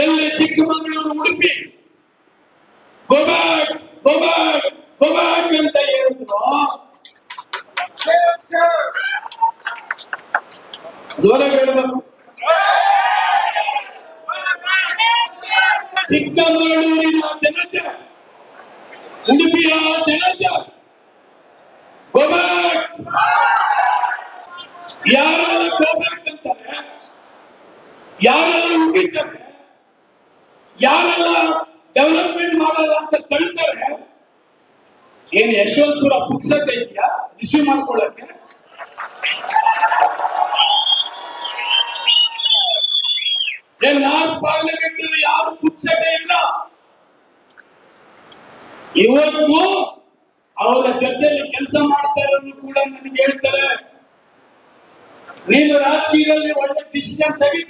ಎಲ್ಲಿ Chikkamagaluru Udupi go back go back go back ಅಂತ ಹೇಳಿದ್ರು ದೂರ ಹೇಳಬೇಕು. ಚಿಕ್ಕಮಗಳೂರಿನ ಜನತೆ, ಉಡುಪಿಯ ಜನತೆ ಗೋಬ್ಯಾಕ್, ಯಾರೆಲ್ಲ ಗೋಬ್ಯಾಕ್ ಅಂತಾರೆ, ಯಾರೆಲ್ಲ ಉಗಿತಾರೆ, ಯಾರೆಲ್ಲ ಡೆವಲಪ್ಮೆಂಟ್ ಮಾಡಲ್ಲ ಅಂತ ಕಳ್ತಾರೆ, ಏನ್ ಯಶವಂತಪುರ ಪುಕ್ಸಟ್ಟೆ ಇದೆಯಾ ರಿಸೀವ್ ಮಾಡ್ಕೊಳ್ಳಕ್ಕೆ? ನಾರ್ತ್ ಪಾರ್ಲಿಮೆಂಟ್ ಯಾರು ಪುಕ್ಸಟ್ಟೆ ಇಲ್ಲ. ಇವತ್ತು ಅವರ ಜೊತೆಯಲ್ಲಿ ಕೆಲಸ ಮಾಡ್ತಾ ಇರೋದು ಕೂಡ ನನಗೆ ಹೇಳ್ತಾರೆ, ನೀನು ರಾಜಕೀಯದಲ್ಲಿ ಒಳ್ಳೆ ಡಿಸಿಷನ್ ತೆಗಿ.